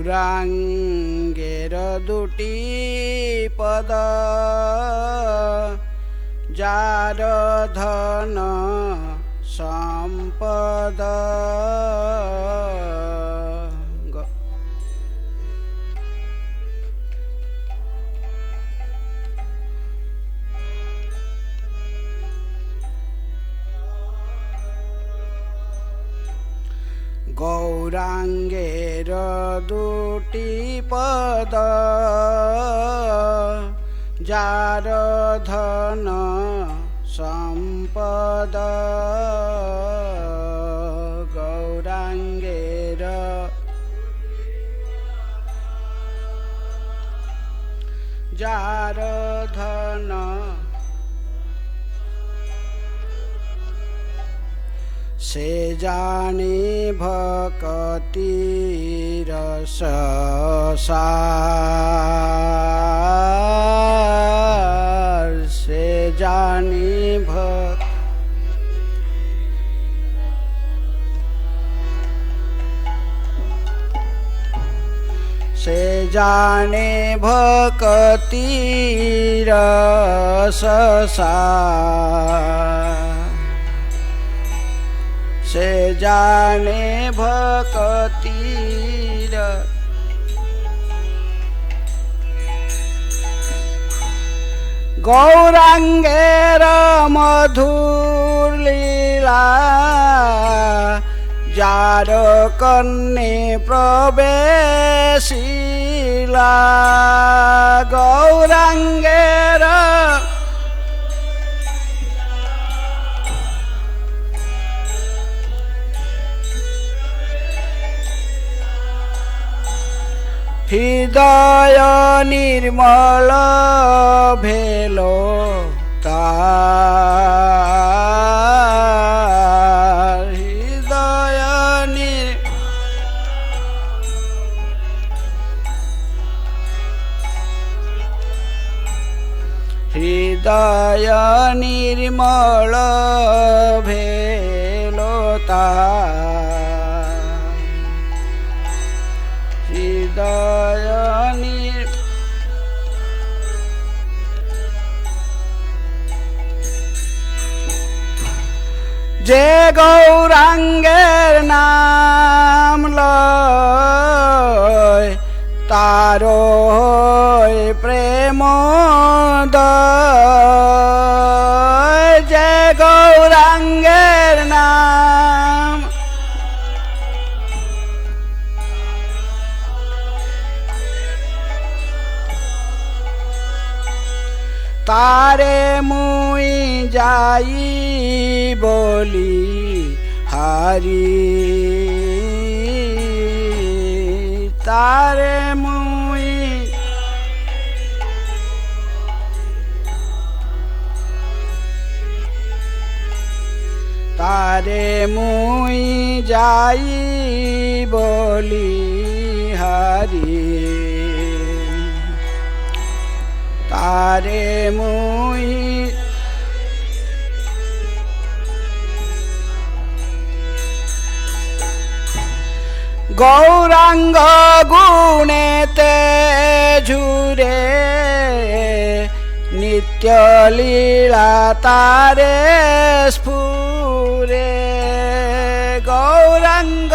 গৌরাঙ্গের দুটি পদ যার ধন সম্পদ গৌরাঙ্গের দুটি পদ যার ধন সম্পদ গৌরাঙ্গের যার ধন সে জানে ভকতির সার সে জানে সে জানে ভকতির সার সে জানে ভকতির গৌরাঙ্গের মধুর লীলা যার কর্ণে প্রবেশিলা গৌরাঙ্গের হৃদয় নির্মল ভেলো তার হৃদয় নির্মল ভেলো তার হৃদয় যে গৌরাঙ্গের নাম লয় তার প্রেম যে গৌরাঙ্গের নাম তারে মুই যাই বলি হারি তারে মুই তারে মুই যাই বলি হারি তারে মুই গৌরাঙ্গ গুণেতে ঝুরে নিত্য লীলা তারে স্ফুরে গৌরাঙ্গ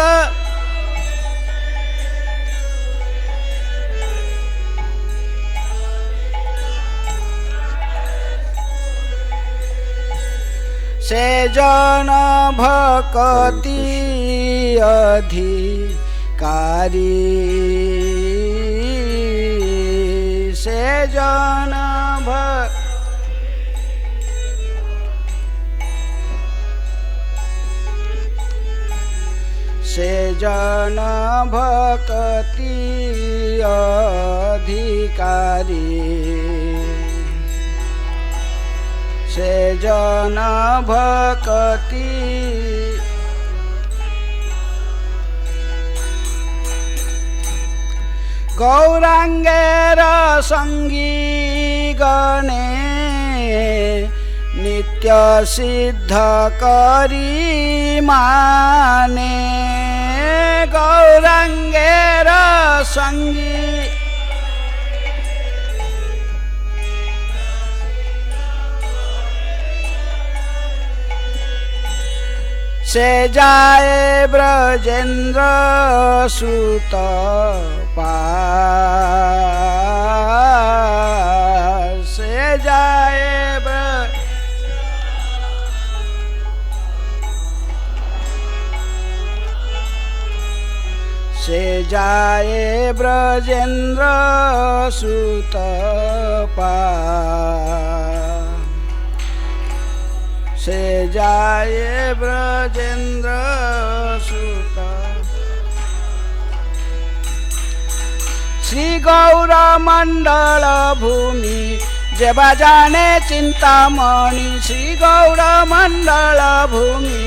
সে জন ভকতি অধিকারী সে জন সে জন ভকতি অধিকারী সে জন ভকতি গৌরাঙ্গের সঙ্গী গণে নিত্য সিদ্ধ করি মানে গৌরাঙ্গের संगी से जाए ब्रजेंद्र सुत पास से जाए से जाए ब्रजेंद्र सुत पास से जाए ब्रजेंद्र सुत श्री गौर मंडल भूमि जेबा जाने चिंतामणि श्री गौर मंडल भूमि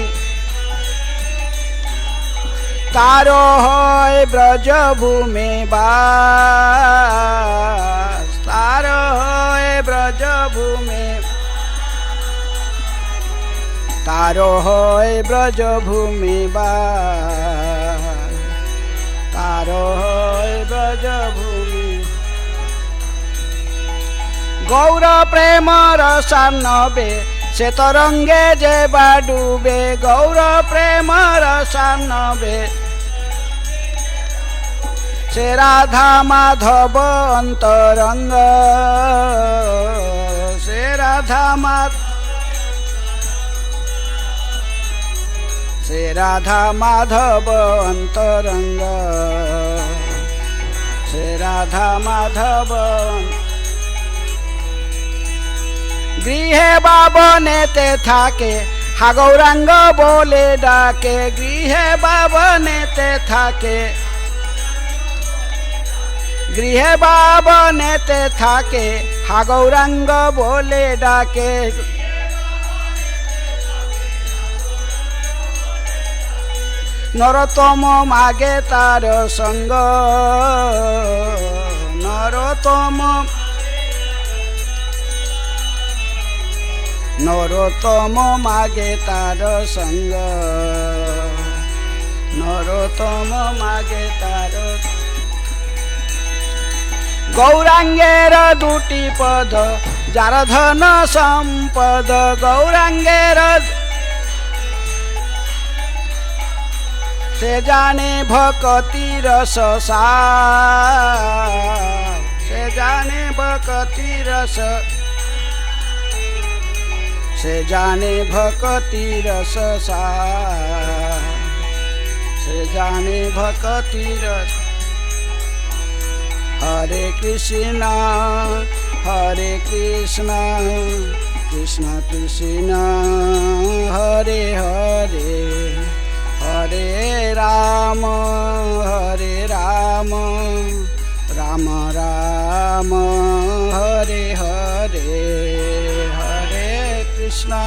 तारो होय ब्रज भूमि बास तारो होय ब्रज भूमि तारो होय ब्रज भूमि बास तारो होय ब्रज भूमि गौर प्रेम रसानबे से तरंगे जेबा डूबे गौर प्रेम रसानबे से राधा माधव अंतरंग से राधा माधव से राधा माधव अंतरंग से राधा माधव गृहे बाबने ते थाके हा गौरांग बोले डाके गृहे बाबने ते थाके गृहे बाबने ते थाके हा गौरांग बोले डाके नरोत्तम मागे तार संग नरोत्तम नरोत्तम मागे तार संग नरोत्तम मागे तार गौरांगेर दुटी पद जार धन संपद गौरांगेर से जाने भक्ति रस सार से जाने भक्ति रस से जाने भक्ति रस सार से जाने भक्ति रस हरे कृष्णा कृष्ण कृष्ण हरे हरे हरे राम राम राम हरे हरे हरे कृष्ण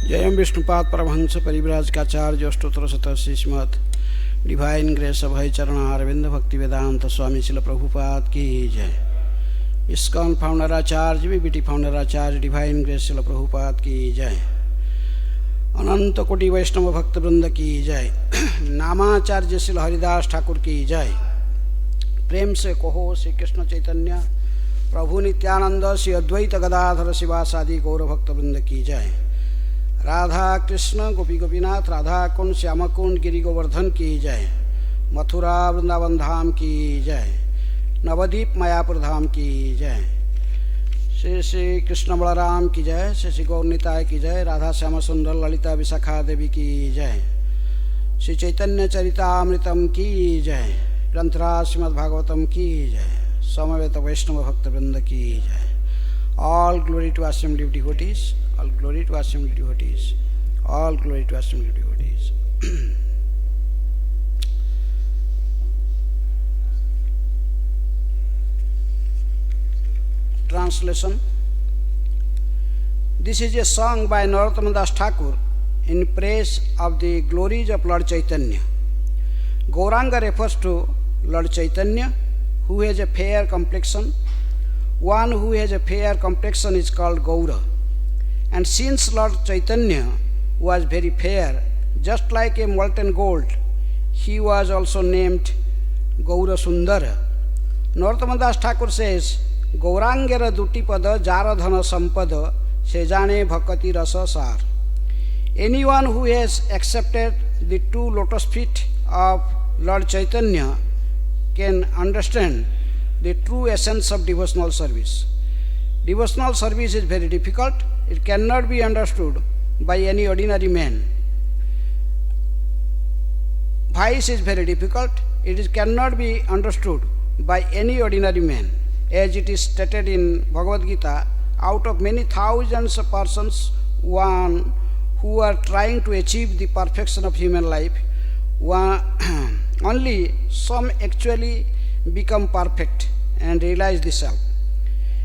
जयम विष्णुपाद परमहंस परिव्राजकाचार्य अष्टोत्तर शतस्य श्रीमद् डिवाइन ग्रेस अभय चरण अरविंद भक्ति वेदांत स्वामी शिल प्रभुपाद की जय। ISKCON फाउंडर आचार्य बीबीटी फाउंडर आचार्य डिवाइन ग्रेस शिल प्रभुपाद की जय। अनंत कोटि वैष्णव भक्त वृंद की जय। नामाचार्य शिल हरिदास ठाकुर की जय। प्रेम से कहो श्री कृष्ण चैतन्य प्रभु नित्यानंद श्री अद्वैत गदाधर शिवासादि गौर भक्त वृंद की जय। राधा कृष्ण गोपी गोपीनाथ राधा कुंड श्याम कुंड गिरि गोवर्धन की जय। मथुरा वृंदावन धाम की जय। नवदीप मायापुर धाम की जय। श्री श्री कृष्ण बलराम की जय। श्री श्री गौरनिताय की जय। राधा श्याम सुंदर ललिता विशाखा देवी की जय। श्री चैतन्य चरितामृतम की जय। ग्रंथराज श्रीमद्भागवतम की जय। समवेत वैष्णव भक्त वृंद की जय। All glory to assembly of devotees. All glory to assembly of devotees. All glory to assembly of devotees. Translation. This is a song by Narottam Das Thakur in praise of the glories of Lord Caitanya. Gauranga refers to Lord Caitanya, who has a fair complexion. One who has a fair complexion is called Gaura. And since Lord Caitanya was very fair, just like a molten gold, he was also named Gaura Sundara. Narottam Das Thakur says, Gaurangera Dutipada Jaradhana Sampada Sejane Bhakati Rasa Sar. Anyone who has accepted the two lotus feet of Lord Caitanya can understand the true essence of devotional service. Devotional service is very difficult. It cannot be understood by any ordinary man. Vice is very difficult. It cannot be understood by any ordinary man. As it is stated in Bhagavad Gita, out of many thousands of persons, one who are trying to achieve the perfection of human life, only some actually become perfect and realize the self.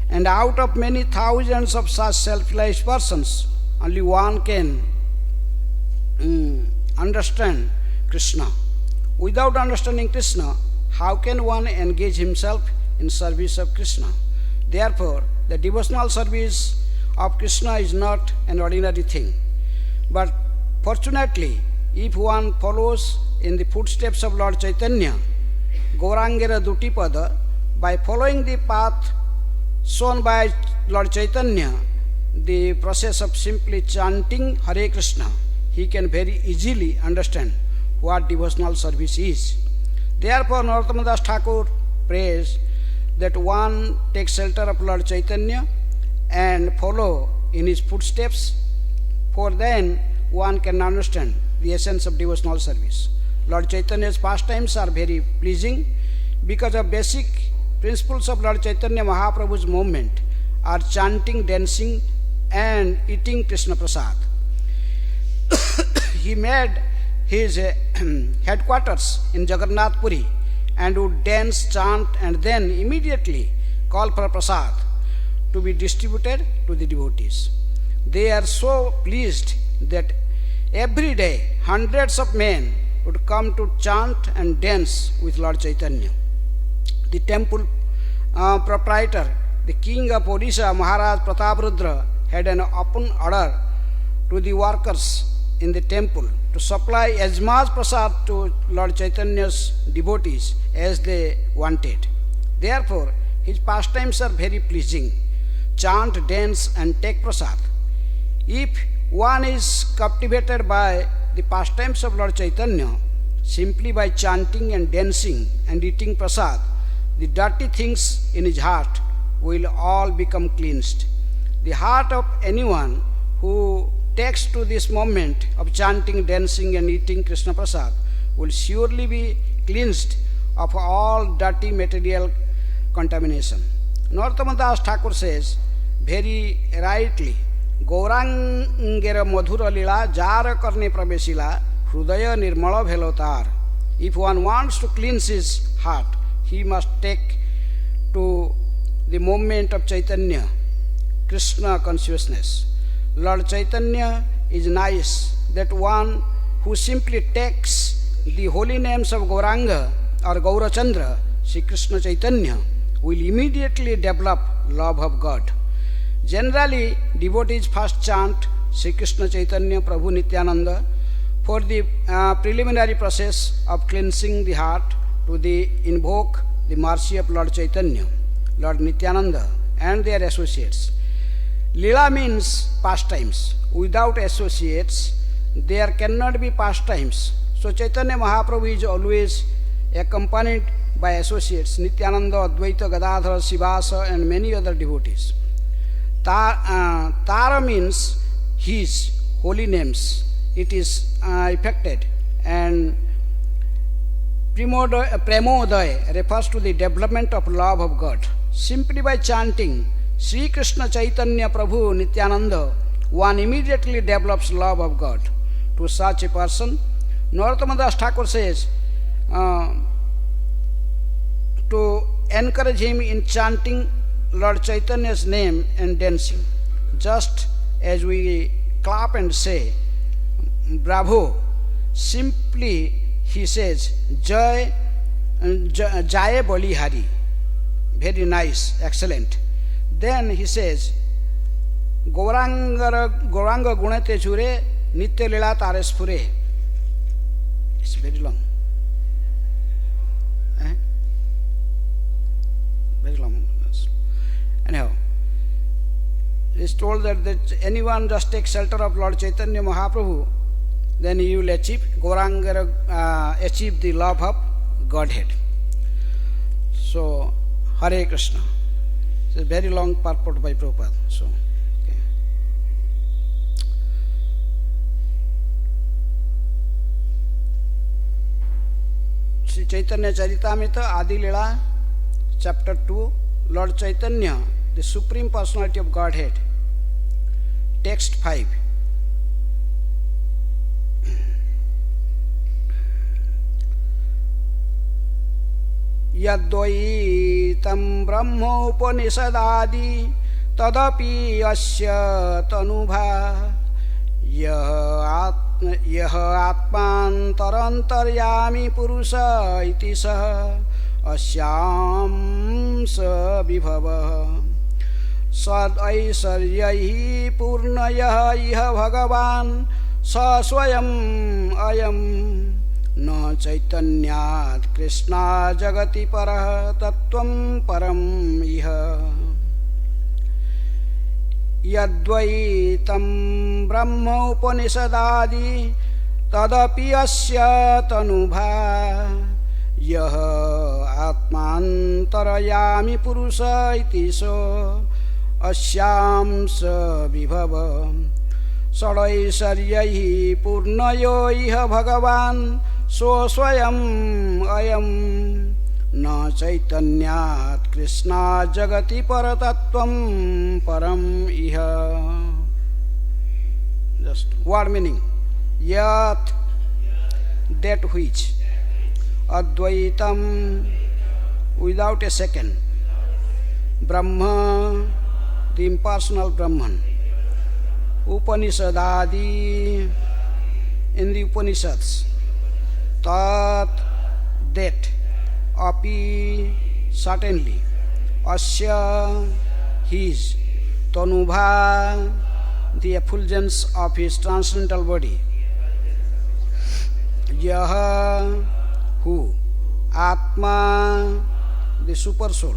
And out of many thousands of such self-realized persons, only one can understand Krishna. Without understanding Krishna, how can one engage himself in service of Krishna? Therefore, the devotional service of Krishna is not an ordinary thing. But fortunately, if one follows in the footsteps of Lord Caitanya, Gaurangera Dutipada, by following the path shown by Lord Caitanya, the process of simply chanting Hare Krishna, he can very easily understand what devotional service is. Therefore, Narottam Das Thakur prays that one takes shelter of Lord Caitanya and follow in his footsteps, for then one can understand the essence of devotional service. Lord Caitanya's pastimes are very pleasing because of basic principles of Lord Caitanya Mahaprabhu's movement are chanting, dancing and eating Krishna Prasad. He made his headquarters in Jagannath Puri and would dance, chant and then immediately call for prasad to be distributed to the devotees. They are so pleased that every day hundreds of men would come to chant and dance with Lord Caitanya. The temple proprietor, the king of Odisha, Maharaj Prataprudra, had an open order to the workers in the temple to supply as much prasad to Lord Caitanya's devotees as they wanted. Therefore, his pastimes are very pleasing. Chant, dance and take prasad. If one is captivated by the pastimes of Lord Caitanya, simply by chanting and dancing and eating prasad, the dirty things in his heart will all become cleansed. The heart of anyone who takes to this moment of chanting, dancing and eating Krishna Prasad will surely be cleansed of all dirty material contamination. Narottam Das Thakur says very rightly, Gaurangera madhura lila jara karne pravesila hrudaya nirmala bhelotar. If one wants to cleanse his heart, he must take to the moment of Caitanya, Krishna consciousness. Lord Caitanya is nice, that one who simply takes the holy names of Gauranga or Gaurachandra, Sri Krishna Caitanya, will immediately develop love of God. Generally, devotees first chant Sri Krishna Caitanya Prabhu Nityananda for the preliminary process of cleansing the heart to invoke the mercy of Lord Caitanya, Lord Nityananda and their associates. Lila means pastimes. Without associates, there cannot be pastimes. So Chaitanya Mahaprabhu is always accompanied by associates, Nityananda, Advaita, Gadadhara, Sivasa and many other devotees. Tara means his holy names. It is affected, and Premodaya refers to the development of love of God. Simply by chanting Sri Krishna Chaitanya Prabhu Nityananda, one immediately develops love of God. To such a person, Narottam Das Thakur says, to encourage him in chanting Lord Chaitanya's name and dancing, just as we clap and say, bravo. Simply he says, Jai Bali Hari. Very nice, excellent. Then he says, Gauranga Gunate Chure Nitya Lila Tares Pure. It's very long. Very long. Anyhow, it's told that anyone just takes shelter of Lord Caitanya Mahaprabhu, then he will achieve achieve the love of Godhead. So, Hare Krishna. It's a very long purport by Prabhupada. So, okay. Sri Chaitanya Charitamrita Adi Leela, Chapter 2, Lord Caitanya, the Supreme Personality of Godhead, Text 5. Yadvaitam brahmopaniṣadi tadapi asya tanu-bhā yah ātmāntar-yāmī puruṣa iti syāṁśa-vibhavaḥ ṣaḍ-aiśvaryaiḥ pūrṇo bhagavān svayam ayaṁ न caitanyāt krṣṇāj jagati para-tattvaṁ param iha yadvaitam brahmopaniṣadi tadapi asya tanu-bhā yah ātmāntar-yāmī puruṣa iti syāṁśa-vibhavaḥ ṣaḍ-aiśvaryaiḥ pūrṇo bhagavān svayam ayaṁ na caitanyāt krṣṇāj jagati para-tattvaṁ param iha. Just word meaning. Yat, that which. Advaitam, without a second. Brahma, the impersonal Brahman. Upanishadadi, in the Upanishads. Tat, that. Api, certainly. Asya, his. Tanu-bhā, the effulgence of his transcendental body. Yaha, who. Atma, the super soul.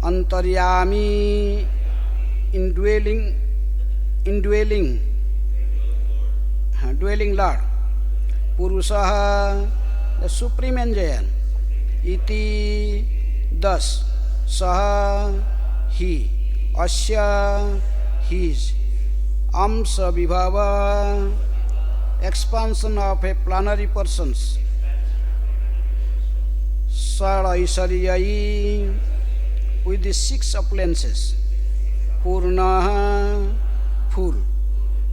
Antaḥ-yāmī, dwelling Lord. Puruṣa, the supreme enjoyer. Iti, thus. Saha, he. Asya, his. aṁśa-vibhavaḥ, expansion of a planary persons. ṣaḍ-aiśvaryaiḥ, with the 6 appearances. pūrṇo, full.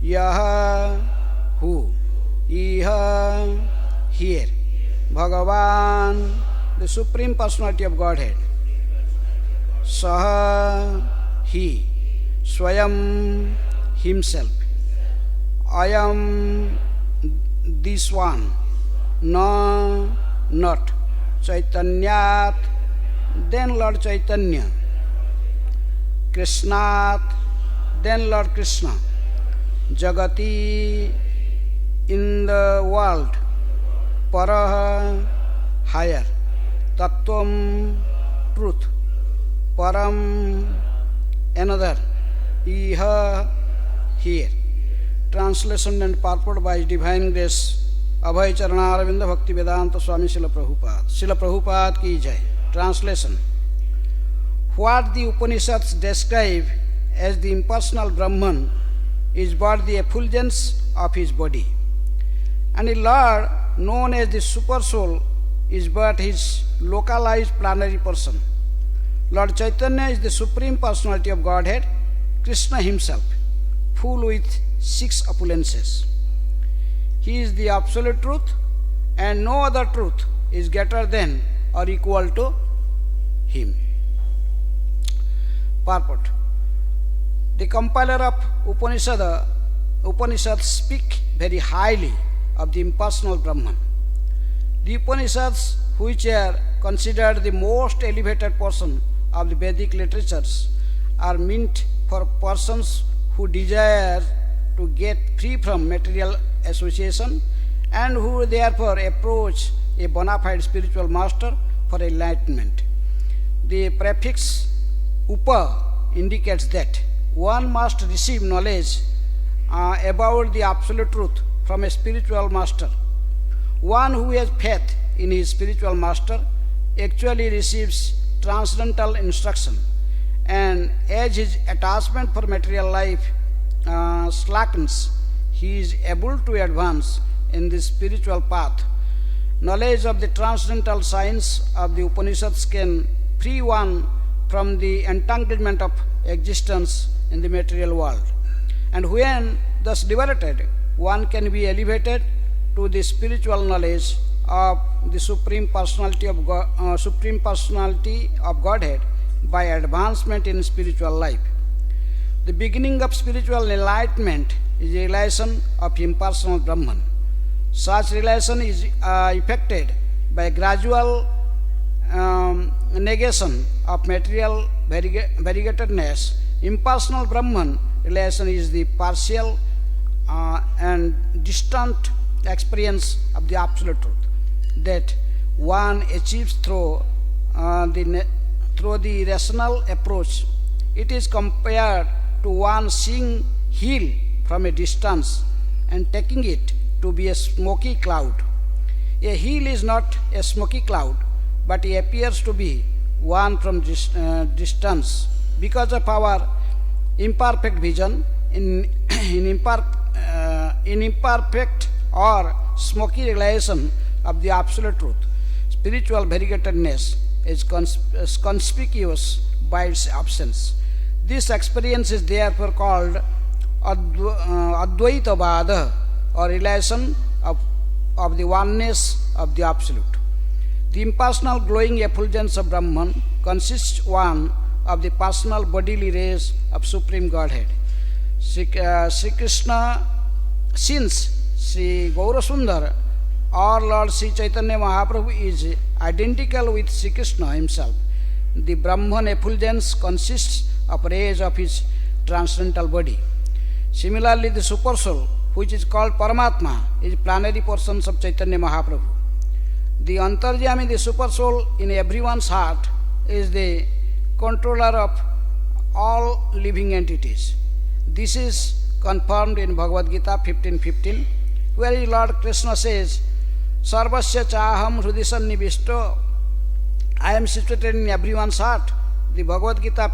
Yaha, who. Iha, here. Bhagavān, the Supreme Personality of Godhead. Saha, he. Swayam, himself. Ayaṁ, this one. Na, not. Caitanyāt, then Lord Caitanya. krṣṇāt, then Lord Kṛṣṇa. Jagati, in the world. Para, higher. Tattvaṁ, truth. Param, another. Iha, here. Translation and purport by His Divine Grace Abhay Charana Arvinda Bhakti Vedanta Swami Srila Prabhupada. Srila Prabhupada ki jai. Translation. What the Upanishads describe as the impersonal Brahman is but the effulgence of his body. And the Lord, known as the Super Soul, is but his localized planary person. Lord Caitanya is the Supreme Personality of Godhead, Kṛṣṇa himself, full with 6 opulences. He is the absolute truth, and no other truth is greater than or equal to him. Purport. The compiler of Upanishad Upanishads speak very highly of the impersonal Brahman. The Upanishads, which are considered the most elevated portion of the Vedic literatures, are meant for persons who desire to get free from material association and who therefore approach a bona fide spiritual master for enlightenment. The prefix upa indicates that one must receive knowledge about the absolute truth from a spiritual master. One who has faith in his spiritual master actually receives transcendental instruction, and as his attachment for material life slackens, he is able to advance in the spiritual path. Knowledge of the transcendental science of the Upanishads can free one from the entanglement of existence in the material world. And when thus liberated, one can be elevated to the spiritual knowledge of the Supreme Personality of Godhead by advancement in spiritual life. The beginning of spiritual enlightenment is the realization of impersonal Brahman. Such realization is effected by gradual negation of material variegatedness. Impersonal Brahman realization is the partial and distant experience of the absolute truth that one achieves through the rational approach. It is compared to one seeing hill from a distance and taking it to be a smoky cloud. A hill is not a smoky cloud, but it appears to be one from distance. Because of our imperfect vision, in imperfect or smoky realization of the absolute truth, spiritual variegatedness is conspicuous by its absence. This experience is therefore called advaitaṁ, or realization of the oneness of the absolute. The impersonal glowing effulgence of Brahman consists one of the personal bodily rays of Supreme Godhead. Sri Kṛṣṇa, since Sri Gaurasundar or Lord Sri Caitanya Mahaprabhu is identical with Sri Kṛṣṇa himself, the Brahman effulgence consists of rays of his transcendental body. Similarly, the Supersoul, which is called Paramatma, is plenary portions of Caitanya Mahaprabhu. The antaḥ-yāmī, the Supersoul in everyone's heart, is the controller of all living entities. This is confirmed in Bhagavad Gita 15:15, where Lord Kṛṣṇa says, Sarvasya chaham hrudi sannivishto, I am situated in everyone's heart. The Bhagavad Gita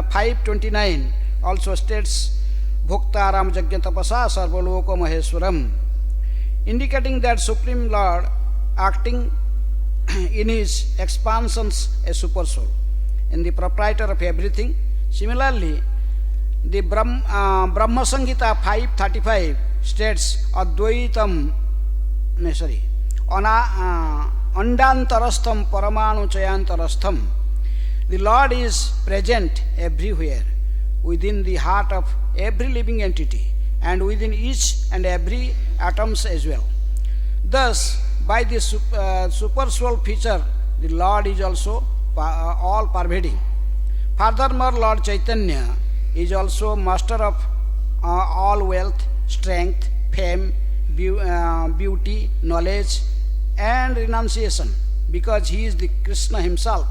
5:29 also states, Bhoktaram jagyatapasa sarvaloko maheswaram, indicating that Supreme Lord acting in his expansions as Supersoul, in the proprietor of everything. Similarly, the Brahma Samhita 5:35 states advaitaṁ, antaḥ-yāmī paramāṇu cayantarastham. The Lord is present everywhere, within the heart of every living entity, and within each and every atoms as well. Thus, by this supersoul feature, the Lord is also all-pervading. Furthermore, Lord Caitanya is also master of all wealth, strength, fame, beauty, knowledge, and renunciation, because he is the Kṛṣṇa himself.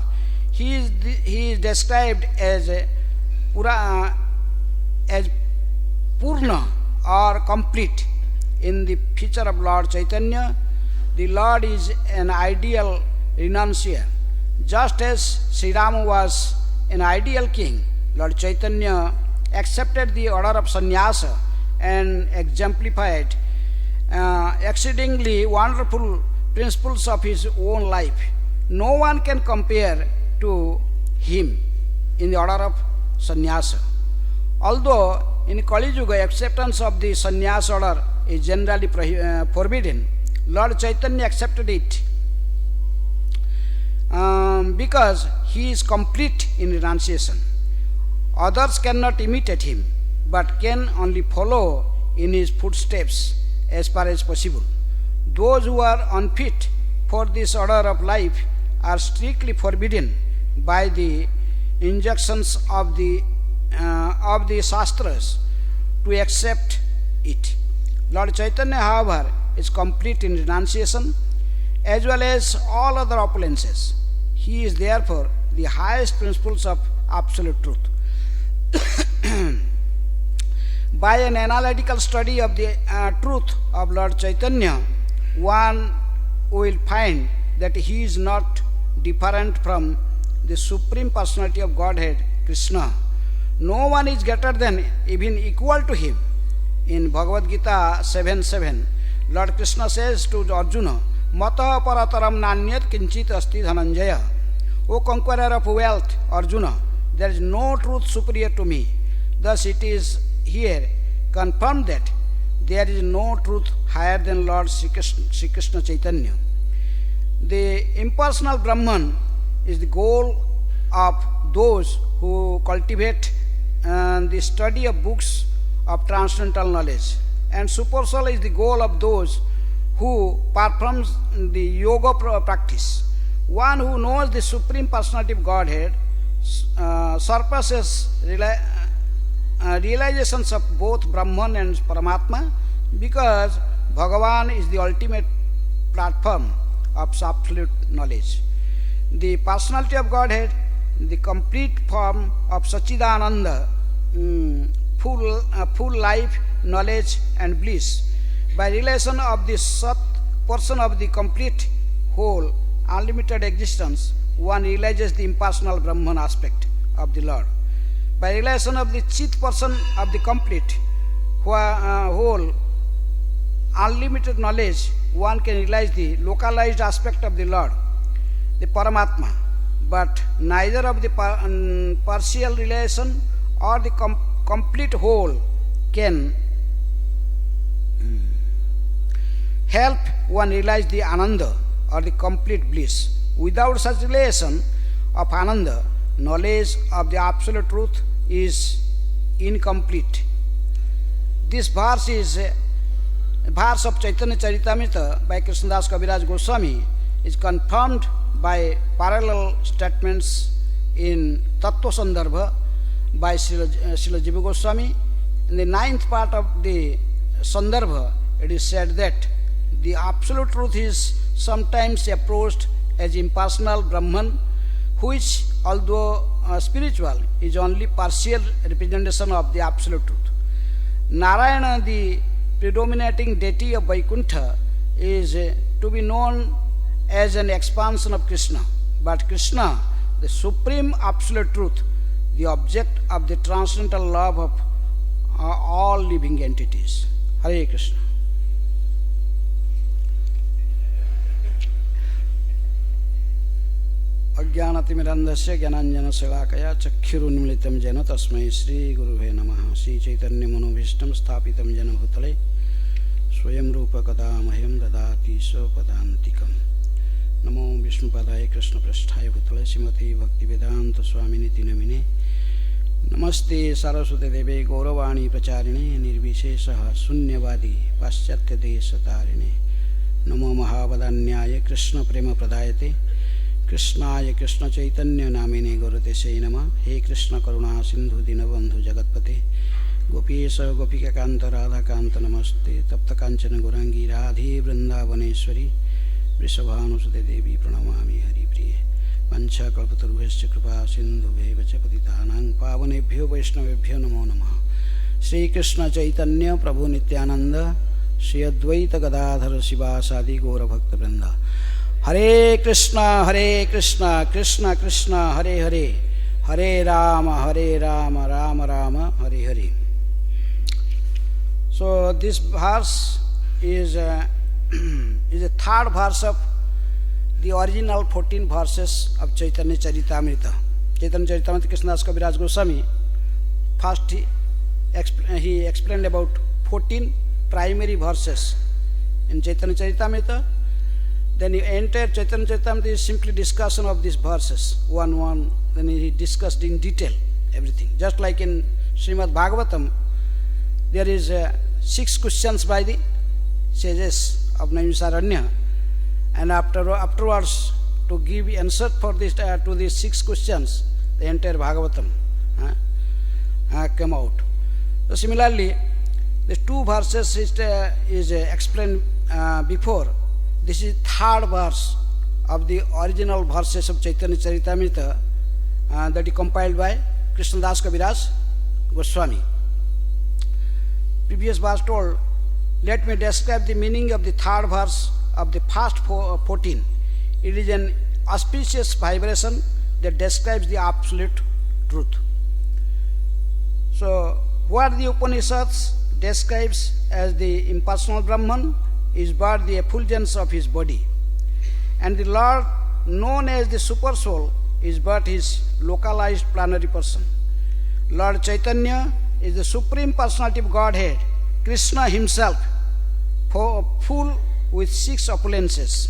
He is described as pūrṇo, or complete. In the feature of Lord Caitanya, the Lord is an ideal renunciator. Just as Sri Rama was an ideal king, Lord Caitanya accepted the order of sannyasa and exemplified exceedingly wonderful principles of his own life. No one can compare to him in the order of sannyasa. Although in Kali Yuga acceptance of the sannyasa order is generally forbidden, Lord Caitanya accepted it because he is complete in renunciation. Others cannot imitate him, but can only follow in his footsteps as far as possible. Those who are unfit for this order of life are strictly forbidden by the injunctions of the Shastras to accept it. Lord Caitanya, however, is complete in renunciation as well as all other opulences. He is therefore the highest principles of absolute truth. By an analytical study of the truth of Lord Caitanya, one will find that he is not different from the Supreme Personality of Godhead, Krishna. No one is greater than, even equal to him. In Bhagavad Gita 7:7, Lord Kṛṣṇa says to Arjuna, Mata parataram nanyat kinchit asti dhananjaya. O conqueror of wealth, Arjuna, there is no truth superior to me. Thus it is here confirmed that there is no truth higher than Lord Sri Krishna Chaitanya. The impersonal Brahman is the goal of those who cultivate the study of books of transcendental knowledge, and supersoul is the goal of those who perform the yoga practice. One who knows the Supreme Personality of Godhead surpasses realizations of both Brahman and Paramatma, because bhagavān is the ultimate platform of absolute knowledge. The Personality of Godhead, the complete form of Sachidananda, full life, knowledge and bliss. By relation of the Sat portion of the complete whole, unlimited existence, one realizes the impersonal Brahman aspect of the Lord. By relation of the Chit portion of the complete whole, unlimited knowledge, one can realize the localized aspect of the Lord, the Paramatma. But neither of the partial relation or the complete whole can help one realize the Ananda or the complete bliss. Without such relation of Ananda, knowledge of the absolute truth is incomplete. This verse is a verse of Chaitanya Charitamrita by Krishnadas Kaviraj Goswami, is confirmed by parallel statements in Tattva Sandarbha by Srila Jiva Goswami. In the 9th part of the Sandarbha, it is said that the absolute truth is sometimes approached as impersonal Brahman, which, although spiritual, is only partial representation of the absolute truth. Narayana, the predominating deity of Vaikuntha, is to be known as an expansion of Krishna. But Krishna, the supreme absolute truth, the object of the transcendental love of all living entities. Hare Krishna. अज्ञानतिमिरन्धस्य ज्ञानाञ्जनशलाकया चक्षुरुन्मीलितं येन तस्मै श्रीगुरुवे नमः। श्रीचैतन्यमनोभीष्टं स्थापितं येन भूतले स्वयं रूप कदा मह्यं ददाति स्वपदान्तिकम्। नमो विष्णुपदाय कृष्णपृष्ठाय भूतले श्रीमते भक्तिवेदान्त स्वामिनिति नमिने। नमस्ते सरस्वती देवे गौरवाणी प्रचारिणे निर्विशेषः शून्यवादी पाश्चात्यदेशतारिणे। नमो महावदान्याय कृष्णप्रेमप्रदायते कृष्णाय कृष्ण चैतन्य नामिने गौरतेशै नमः। हे कृष्ण करुणा सिंधु दीनबंधु जगत्पते गोपीश गोपिकाकांत राधाकांत नमस्ते। तप्त कांचन गौरांगी राधे वृंदावनेश्वरी वृषभानुसुते देवी प्रणमामि हरिप्रिये। वंशाकल्पतरुभ्यश्च कृपा सिन्धुभ्यैव च पतितानां पावनेभ्यो वैष्णवेभ्यो नमो नमः। श्रीकृष्ण चैतन्य प्रभु नित्यानंद श्री अद्वैत गदाधर शिवासादि गौरभक्तवृंद। हरे कृष्णा कृष्ण कृष्ण हरे हरे, हरे Ram Ram Ram Hare Hare. So this verse is a third verse of the original 14 verses of Chaitanya Charitamrita. Chaitanya Charitamrita Krishnadas Kaviraj Goswami, first he explained about 14 primary verses in Chaitanya Charitamrita. Then the entire Chaitanya Charitamrita is simply discussion of these verses, one. Then he discussed in detail everything. Just like in Srimad Bhagavatam, there is 6 questions by the sages of Naimisaranya, and afterwards to give answer for this to these 6 questions, the entire Bhagavatam came out. So similarly, the 2 verses is explained before. This is 3rd verse of the original verses of Chaitanya Charitamrita that is compiled by Krishnadas Kaviraj Goswami. Previous verse told, let me describe the meaning of the 3rd verse of the first 14. It is an auspicious vibration that describes the absolute truth. So, what the Upanishads describes as the impersonal Brahman is but the effulgence of his body, and the Lord, known as the Super Soul, is but his localized planetary person. Lord Caitanya is the Supreme Personality of Godhead, Krishna himself, full with 6 opulences.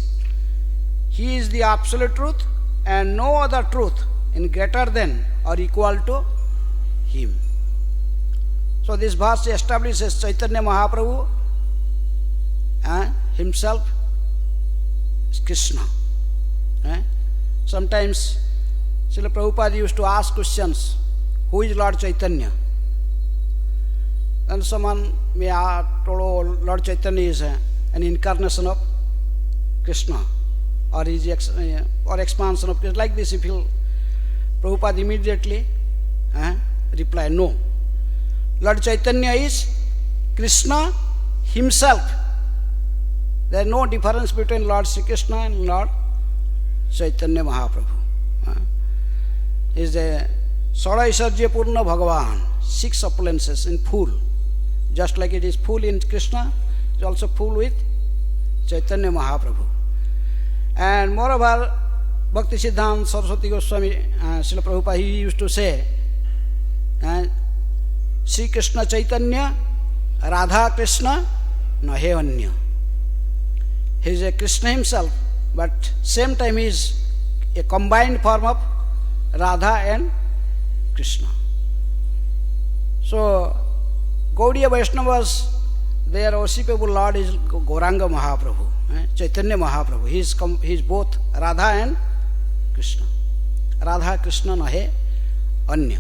He is the absolute truth, and no other truth is greater than or equal to him. So this verse establishes Chaitanya Mahaprabhu himself is Krishna. Sometimes Srila Prabhupada used to ask questions, who is Lord Caitanya? And someone may have told, oh, Lord Caitanya is an incarnation of Krishna, or is or expansion of Krishna. Like this, if you Prabhupada immediately reply, no. Lord Caitanya is Krishna himself. There is no difference between Lord Sri Krishna and Lord Chaitanya Mahaprabhu. He is a ṣaḍ-aiśvaryaiḥ pūrṇo bhagavān, 6 opulences in full. Just like it is full in Krishna, it is also full with Chaitanya Mahaprabhu. And moreover, Bhakti Siddhanta Saraswati Goswami, Srila Prabhupada, he used to say, Sri Krishna Chaitanya, Radha Krishna, nahe anya. He is a Krishna himself, but same time he is a combined form of Radha and Krishna. So, Gaudiya Vaishnavas, their worshipable Lord is Gauranga Mahaprabhu, Chaitanya Mahaprabhu. He is both Radha and Krishna. Radha Krishna nahe anya.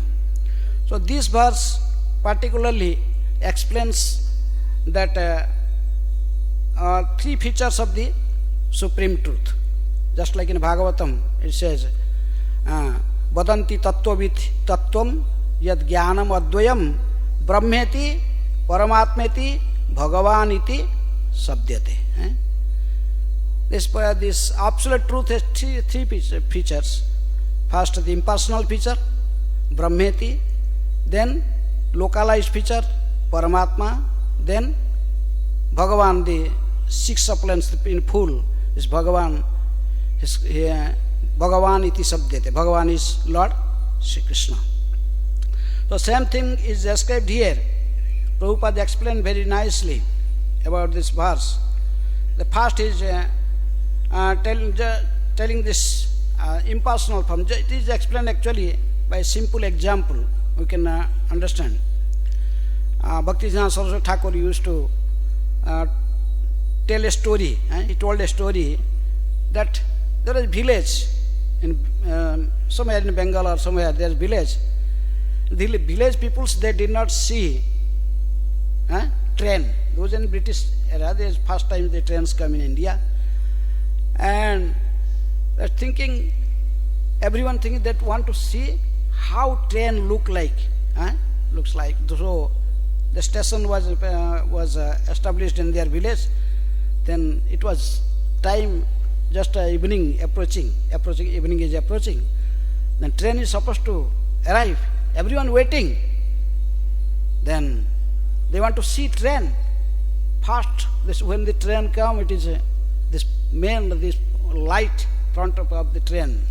So this verse particularly explains that 3 features of the supreme truth. Just like in Bhagavatam, it says, vadanti tattvavithi tattvam yad jnanam advayam brahmeti paramatmeti bhagavān iti sabdyate. This absolute truth has 3 features. First, the impersonal feature, brahmeti, then localized feature, paramatma, then bhagavān, the 6 supplements in full is bhagavān. Bhagavān iti sabdyate. Bhagavān is Lord Sri Krishna. So same thing is described here. Prabhupada explained very nicely about this verse. The first is telling this impersonal form. It is explained actually by a simple example. We can understand. Bhaktisiddhanta Saraswati Thakur used to tell a story. He told a story that there is a village in somewhere in Bengal or somewhere. There is a village. The village peoples, they did not see train. Those in British era, this first time the trains come in India, and they're thinking, everyone thinking that want to see how train looks like. So the station was established in their village. Then it was time, just evening approaching. Evening is approaching. Then train is supposed to arrive. Everyone waiting. Then they want to see train. First, when the train come, it is this light front of the train.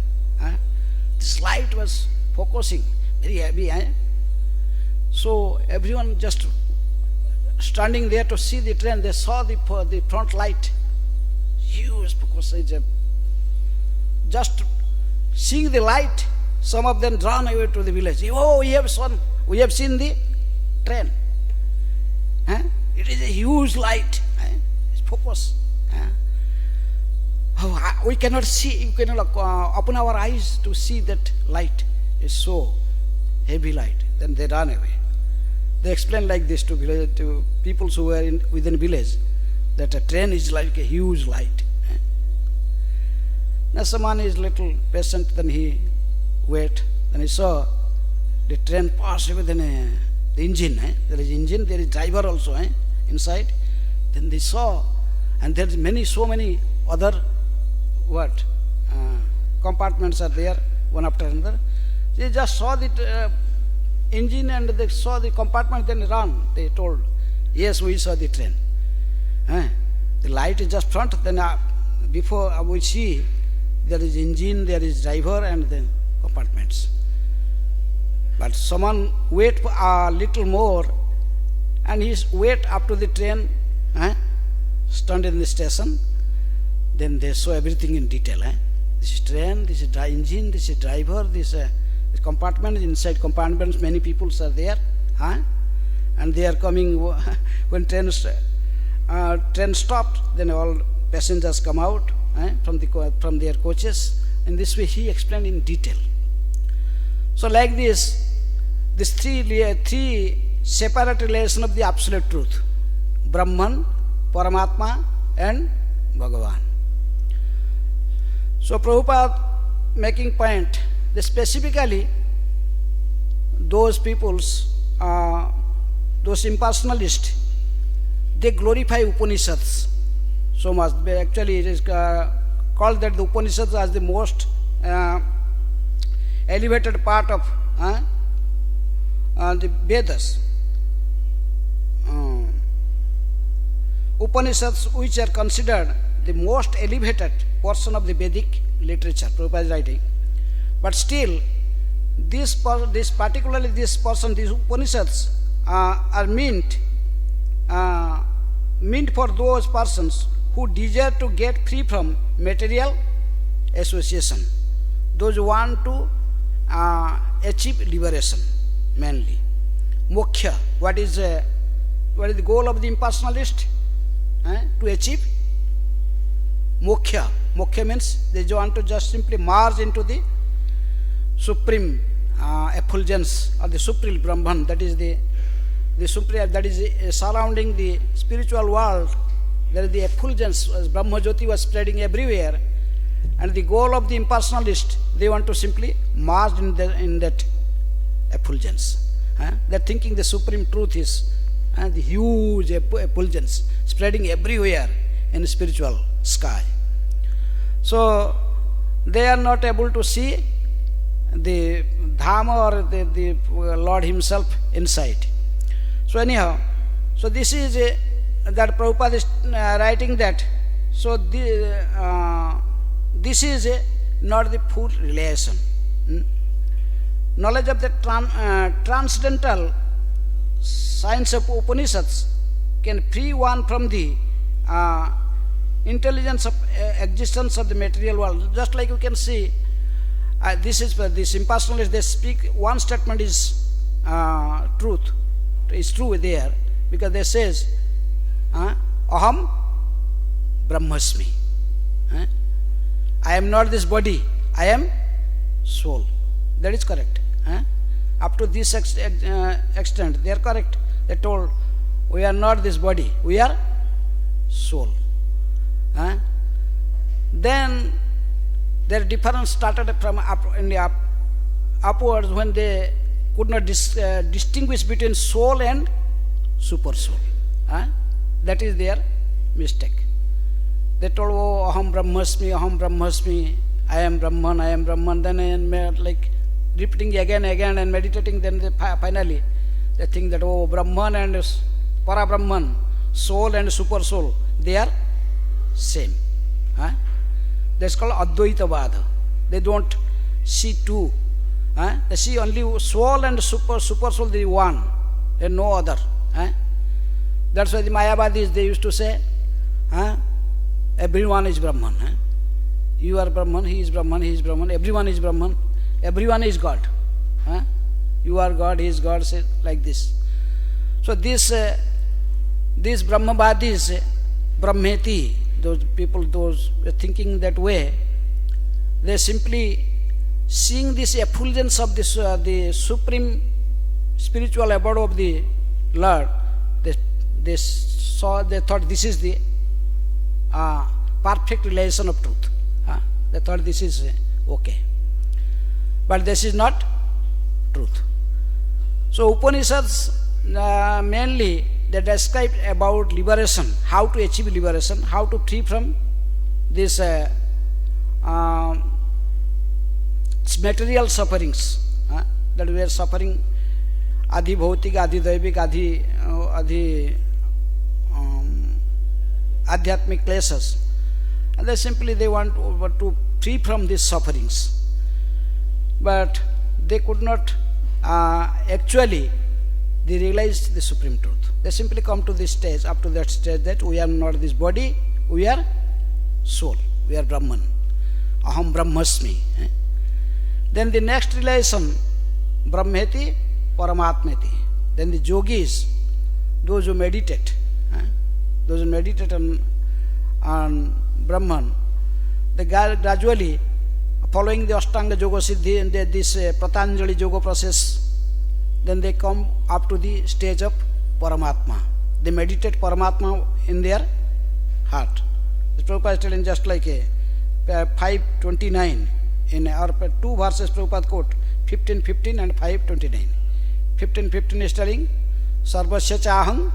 This light was focusing, very heavy. So everyone just standing there to see the train. They saw the front light, huge, because it's just seeing the light. Some of them drawn away to the village. Oh, we have seen the train. It is a huge light. It's focus. We cannot see, we cannot open our eyes to see that light. It's so heavy light. Then they run away. They explain like this to people who were within village, that a train is like a huge light. Now someone is little patient, then he wait, then he saw the train pass within the engine. There is engine, there is driver also inside. Then they saw, and there is so many other compartments are there, one after another. They just saw the engine and they saw the compartment, then run. They told, yes, we saw the train. The light is just front, then before we see, there is engine, there is driver and then compartments. But someone wait a little more, and he wait up to the train, stand in the station. Then they saw everything in detail. This is train, this is engine, this is driver, this compartment. Inside compartments, many people are there, and they are coming. When train stopped, then all passengers come out from their coaches. In this way, he explained in detail. So, like this three separate relations of the absolute truth: Brahman, Paramatma, and Bhagavan. So Prabhupada making point, that specifically those peoples, those impersonalists, they glorify Upanishads so much. Actually it is called that the Upanishads as the most elevated part of the Vedas. Upanishads, which are considered the most elevated portion of the Vedic literature, Prabhupada is writing. But still, particularly this portion, these Upanishads are meant for those persons who desire to get free from material association. Those who want to achieve liberation, mainly. Moksha, what is the goal of the impersonalist? To achieve moksha. Moksha means they want to just simply merge into the supreme effulgence or the supreme Brahman. That is the supreme, that is surrounding the spiritual world. There is the effulgence, as Brahma Jyoti was spreading everywhere. And the goal of the impersonalist, they want to simply merge in that effulgence. They're thinking the supreme truth is the huge effulgence spreading everywhere in the spiritual sky. So they are not able to see the Dhamma or the Lord himself inside. So anyhow, so this is that Prabhupada is writing that. So this is not the full relation. Knowledge of the transcendental science of Upanishads can free one from the intelligence of existence of the material world. Just like you can see, this is for this impersonalists, they speak, one statement is truth, is true there, because they says, Aham Brahmasmi. I am not this body, I am soul. That is correct. Up to this extent, they are correct. They told, we are not this body, we are soul. Then their difference started from upwards, when they could not distinguish between soul and super soul. That is their mistake. They told, oh, Aham Brahmasmi, I am Brahman, then like repeating again and meditating, then they finally they think that, oh, Brahman and para-Brahman, soul and super soul, they are same. That's called advaitaṁ. They don't see two. They see only soul and super soul, they one, and no other. That's why the Mayavadis, they used to say, everyone is Brahman. You are Brahman, he is Brahman, everyone is Brahman, everyone is God. You are God, he is God, say like this. So this these Brahmavadis, Brahmeti, those people, those thinking that way, they simply seeing this effulgence of this, the supreme spiritual abode of the Lord, they thought this is the perfect realization of truth. They thought this is okay. But this is not truth. So Upanishads mainly they describe about liberation, how to achieve liberation, how to free from this material sufferings that we are suffering, adi bhautik, adi daivik, adi adhyatmic classes, and they want to free from these sufferings, but they could not actually they realized the supreme truth. They simply come to this stage, up to that stage, that we are not this body, we are soul, we are Brahman, aham brahmasmi. Then the next realization, brahmeti paramatmeti. Then the yogis, those who meditate on Brahman, they gradually, following the Ashtanga Yoga Siddhi and this Patanjali Yoga process, then they come up to the stage of Paramatma. They meditate Paramatma in their heart. The Prabhupada is telling just like a 529 in our two verses Prabhupada quote, 15:15 and 5:29. 15:15 is telling, Sarvasya chaham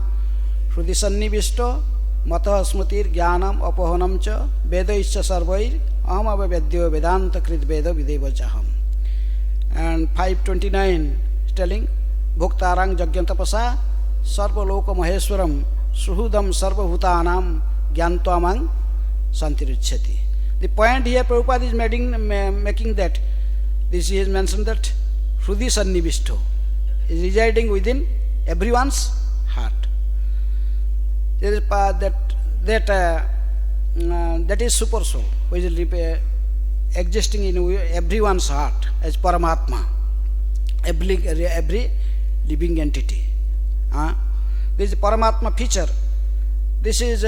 hrudi sannivishto matah smritir jnanam apohanam cha vedaischa sarvair aham avavedyo vedanta krit veda videva chaham. And 5:29 is telling, Bhuktarang jagyantapasa sarvaloka maheswaram suhudam sarvabhutanam jnantvamang santiruchyati. The point here Prabhupada is making that, this is mentioned that Hrudi Sannivishto is residing within everyone's heart. There is that is super soul, which is existing in everyone's heart as Paramatma, every living entity. This is Paramatma feature. This is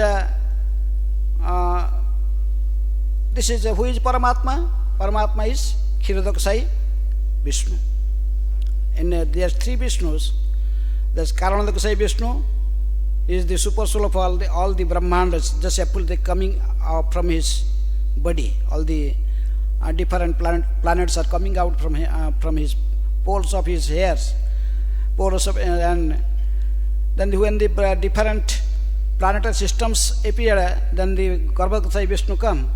who is Paramatma? Paramatma is Kshirodakasai Vishnu. And there are three Vishnus. There's Karanodakasai Vishnu, is the super soul of all the Brahmandas, just apple they coming out from his body. All the different planets are coming out from his poles of his hairs, and then when the different planetary systems appear, then the Garbhadakasai Vishnu come.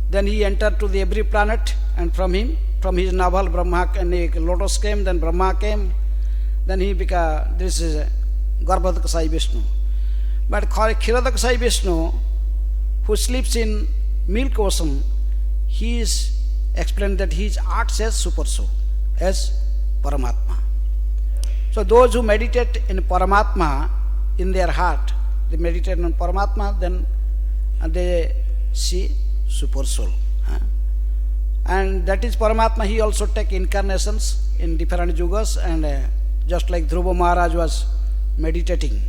Then he entered to the every planet, and from his navel Brahma and the lotus came, then Brahma came, then he became, this is Garbhadakasai Vishnu. But Kshirodakasai Vishnu, who sleeps in milk ocean, he is explained that he acts as super soul, as Paramatma. So those who meditate in Paramatma in their heart, they meditate on Paramatma, then they see super soul. And that is Paramatma. He also take incarnations in different yugas, and just like Dhruva Maharaj was meditating,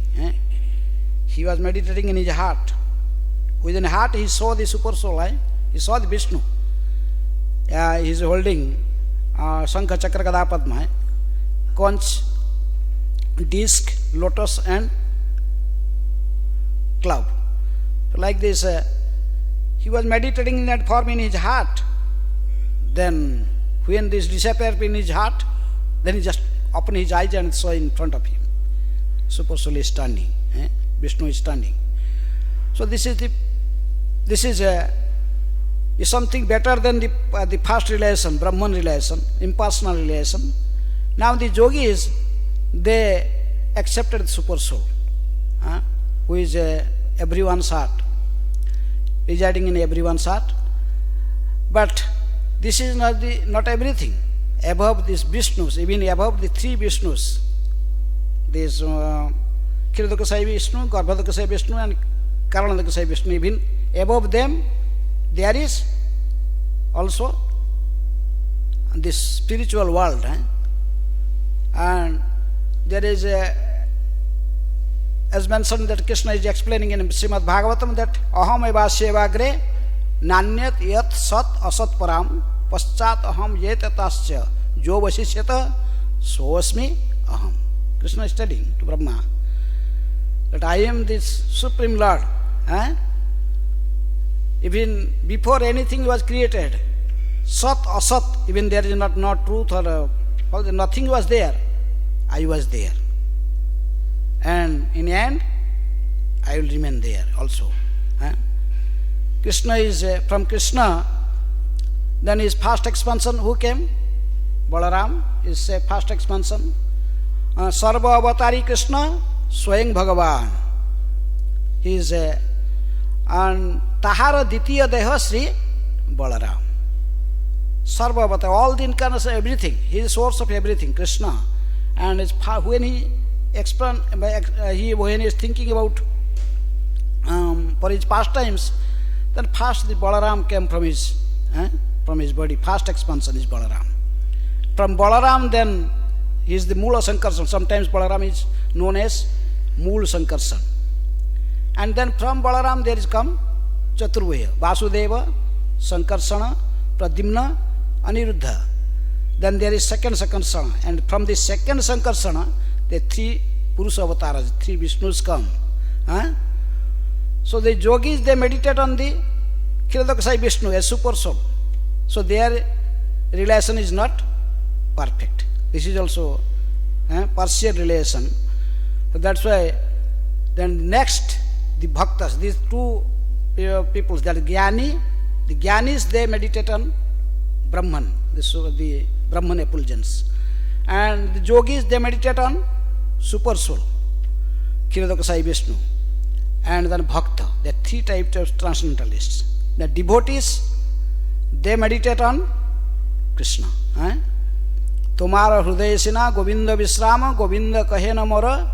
he was meditating in his heart. Within his heart he saw the super soul, he saw the Vishnu. He is holding Shankha Chakra Gada Padma, conch, disc, lotus and cloud. So like this, he was meditating in that form in his heart. Then when this disappeared in his heart, then he just opened his eyes and saw in front of him. Super soul is standing, Vishnu is standing. So this is something better than the first relation, Brahman relation, impersonal relation. Now the yogis, they accepted the super soul, who is everyone's heart, residing in everyone's heart. But this is not everything. Above these Vishnus, even above the three Vishnus, this Kshirodakasai Vishnu, Garbhadakasai Vishnu and Karanodakasai Vishnu, even above them there is also this spiritual world, and there is as mentioned, that Krishna is explaining in Srimad Bhagavatam that aham evasya evagre nanyat yat sat asat param paschat aham yet tasya jo vasishyata soasmi aham. Krishna is telling to Brahma that I am this Supreme Lord. Even before anything was created, sat asat, even there is not truth or nothing was there, I was there. And in the end, I will remain there also. Krishna is from Krishna, then his fast expansion, who came? Balaram is a fast expansion. Sarva avatari Krishna, swayam bhagavān. He is a and tahara ditiya deha Sri Balaram. Sarva avatari, all the incarnation, everything. He is source of everything, Krishna. And when he explain, when he is thinking about for his pastimes, then first the Balaram came from his body. Fast expansion is Balaram. From Balaram, then he is the Mula Sankarsan. Sometimes Balaram is known as Mool Sankarsan. And then from Balaram there is come Chaturvaya, Vasudeva, Sankarsana, Pradyumna, Aniruddha. Then there is second Sankarsana. And from the second Sankarsana, the three puruṣa avatars, three Vishnus come. So the yogis, they meditate on the Kshatraya Vishnu, a super soul. So their relation is not perfect. This is also partial relation. So that's why then next the bhaktas, these two peoples, that Jnani, the Jnanis, they meditate on Brahman, the Brahman effulgence. And the yogis, they meditate on super soul, Kshatraya Vishnu. And then bhakta, there are three types of transcendentalists. The devotees, they meditate on Krishna. Tomara hrudayasina Govinda Visrama Govinda kahena mora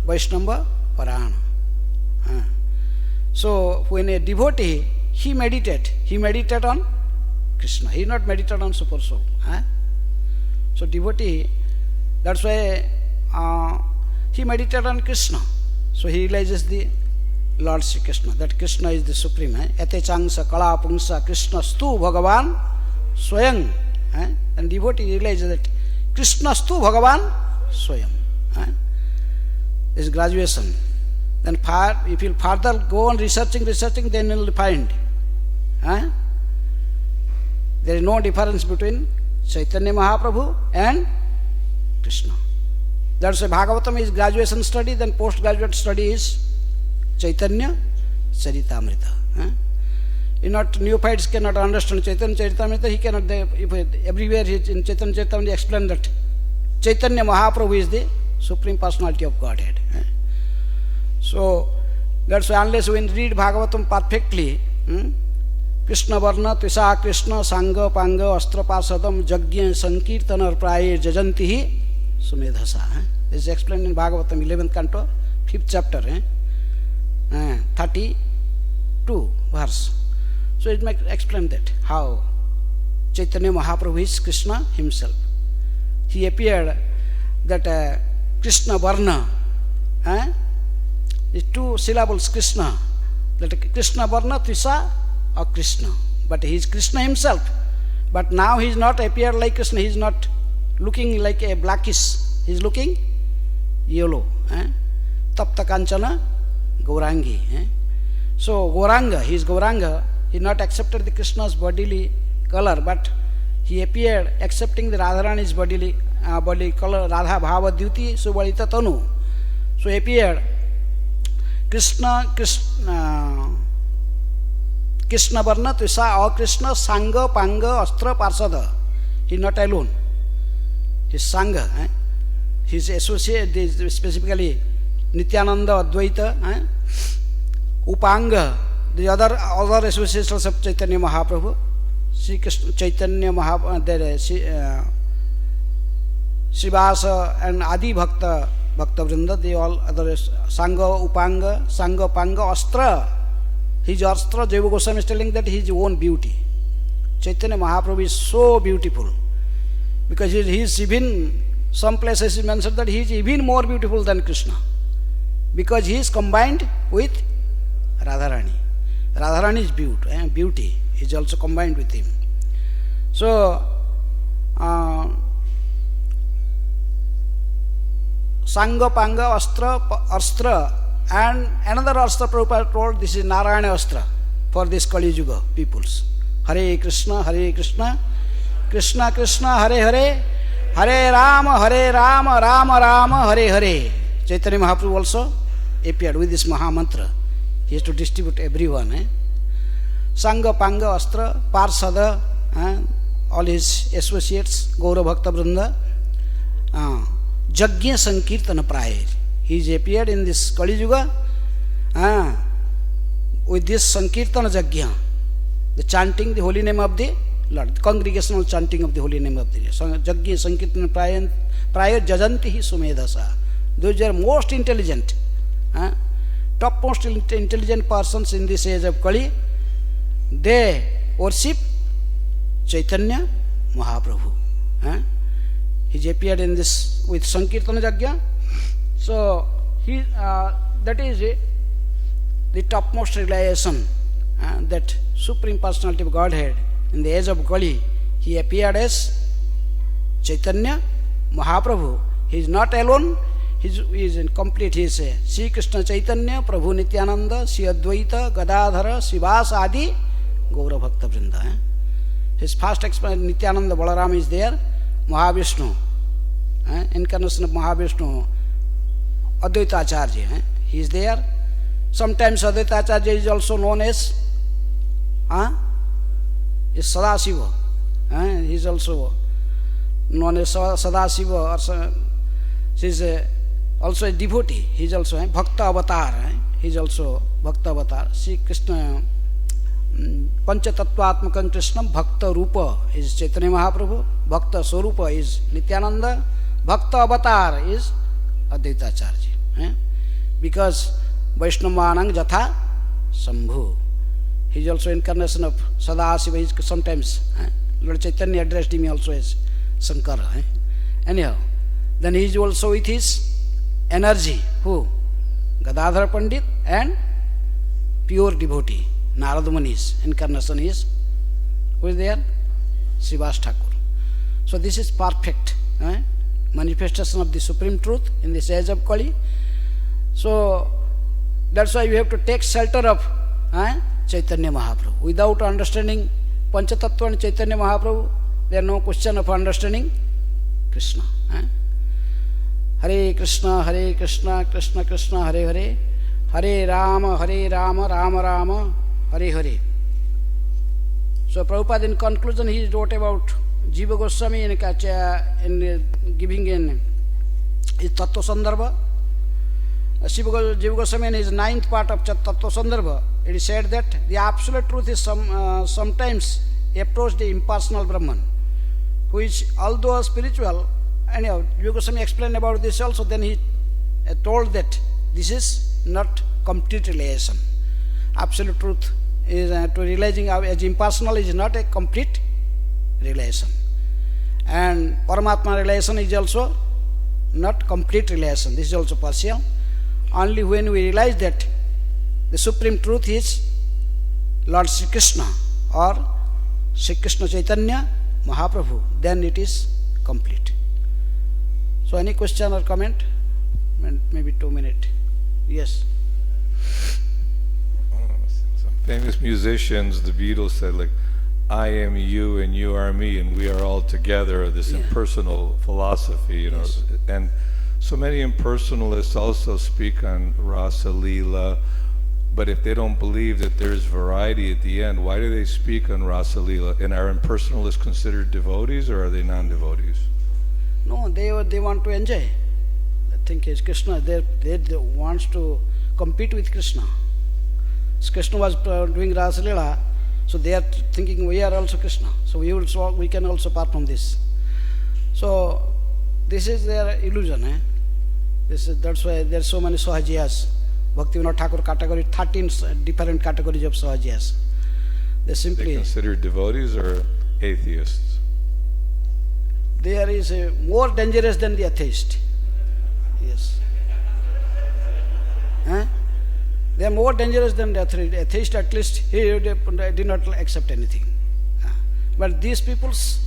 Vaishnava parana. So when a devotee, he meditate on Krishna. He not meditate on super soul. So devotee, that's why he meditate on Krishna. So he realizes the Lord Sri Krishna, that Krishna is the Supreme. Ete chaṁśa kala puruṣa Krishna stu bhagavān swayam. And devotee realizes that Krishna stu bhagavān swayam. This is graduation. Then if you further go on researching, then you will find there is no difference between Chaitanya Mahaprabhu and Krishna. That's why Bhagavatam is graduation study, then postgraduate study is Chaitanya Charitamrita. Not neophytes cannot understand Chaitanya Charitamrita. He cannot. Everywhere in Chaitanya Charitamrita he explained that Chaitanya Mahaprabhu is the Supreme Personality of Godhead. So that's why unless we read Bhagavatam perfectly, Krishna Varna Tvisa Krishna Sangha Panga Astra Pasadam Jagya Sankirtanar Praye Jajantihi Sumedhasa. This is explained in Bhagavatam 11th canto, 5th chapter, 32 verse. So it might explain that how Chaitanya Mahaprabhu is Krishna himself. He appeared that Krishna Varna, the two syllables Krishna, that Krishna Varna Tvisa or Krishna. But he is Krishna himself. But now he is not appeared like Krishna. He is not looking like a blackish. He is looking yellow. Tapta Kanchana Gaurangi. So Gauranga, he is Gauranga. He not accepted the Krishna's bodily color, but he appeared accepting the Radharani's bodily color, Radha Bhava Dyuti Subalita Tanu. So he appeared Krishna Varna Tvisa or Krishna Sangha Panga Astra Parsada. He is not alone. His Sangha, his associate, specifically Nityananda Advaita, Upanga, the other associations of Chaitanya Mahaprabhu, Sri Krishna, Chaitanya Mahaprabhu, Srivasa and Adi Bhakta Vrinda, they all other Sangha, Upanga, Sangha, Panga, Astra. His Astra, Jiva Goswami is telling that his own beauty. Chaitanya Mahaprabhu is so beautiful because he is even Some places it mentioned that he is even more beautiful than Krishna, because he is combined with Radharani. Radharani's beauty is also combined with him. So, Sanga, Panga, Astra, and another Astra Prabhupada told, this is Narayana Astra for this Kali Yuga peoples. Hare Krishna, Krishna Krishna, Hare Hare, Hare Rama, Rama Rama, Hare Hare. Chaitanya Mahaprabhu also appeared with this Maha Mantra. He has to distribute everyone. Sanga, Panga, Astra, Parsada, all his associates, Gaura Bhakta Vrinda, Jagya Sankirtana Prayar. He appeared in this Kali Yuga with this Sankirtana Jagya, the chanting the holy name of the Lord, the congregational chanting of the holy name of the Lord. Jagya Sankirtana Prayar Jajanti Sumedasa. Those are most intelligent, topmost intelligent persons in this age of Kali. They worship Chaitanya Mahaprabhu. He appeared in this with Sankirtana Jagya. So, that is the topmost realization that Supreme Personality of Godhead in the age of Kali, he appeared as Chaitanya Mahaprabhu. He is not alone, he is incomplete. He is Sri Krishna Chaitanya, Prabhu Nityananda, Sri Advaita, Gadadhara, Srivasadi, Gaura Bhakta Vrinda. His first expression, Nityananda Balaram is there, Mahavishnu, incarnation of Mahavishnu, Advaita Acharya, he is there. Sometimes Advaita Acharya is also known as Sadasiva. He is also known as Sadasiva, or he is also a devotee. He is also Bhakta Avatar. He is also Bhakta Avatar. Sri Krishna Panchatattvaatmakam Krishnam Bhakta Rupa is Chaitanya Mahaprabhu. Bhakta Swarupa is Nityananda. Bhakta Avatar is Advaita Acharya. Because Vaishnavanang Jatha Sambhu. He is also incarnation of Sadasiva. He is sometimes Lord Chaitanya addressed him also as Sankara. Anyhow, then he is also with his energy. Who? Gadadhara Pandit and pure devotee. Narada Muni's incarnation is, who is there? Srivas Thakur. So this is perfect manifestation of the Supreme Truth in this age of Kali. So that's why we have to take shelter of Chaitanya Mahaprabhu. Without understanding Panchatattva and Chaitanya Mahaprabhu, there is no question of understanding Krishna. Hare Krishna, Krishna Krishna, Hare Hare, Hare Rama, Rama Rama, Hare Hare. So Prabhupada in conclusion he wrote about Jiva Goswami in giving in his Tattva Sandarbha. Jiva Goswami in his 9th part of Tattva Sandarbha, it is said that the absolute truth is sometimes approached the impersonal Brahman, who is although spiritual. Anyhow, Jiva Goswami explained about this also. Then he told that this is not complete realization. Absolute truth is to realizing as impersonal is not a complete realization, and Paramatma realization is also not complete realization. This is also partial. Only when we realize that the Supreme Truth is Lord Sri Krishna or Sri Krishna Chaitanya Mahaprabhu, then it is complete. So any question or comment? Maybe 2 minutes. Yes. Some famous musicians, the Beatles said, like, I am you and you are me and we are all together, this impersonal philosophy, you know. Yes. And so many impersonalists also speak on Rasa Leela, but if they don't believe that there's variety at the end, why do they speak on Rasa Leela? And are impersonalists considered devotees or are they non-devotees? No, they want to enjoy. The thing is Krishna, they wants to compete with Krishna. Krishna was doing Rasa Leela, so they are thinking we are also Krishna, so we can also perform this. So this is their illusion. That's why there are so many Sahajiyas. Bhaktivinoda Thakur category, 13 different categories of Sahajiyas. They simply... Are they considered devotees or atheists? there is a more dangerous than the atheist. Yes. They are more dangerous than the atheist. At least he did not accept anything. But these peoples,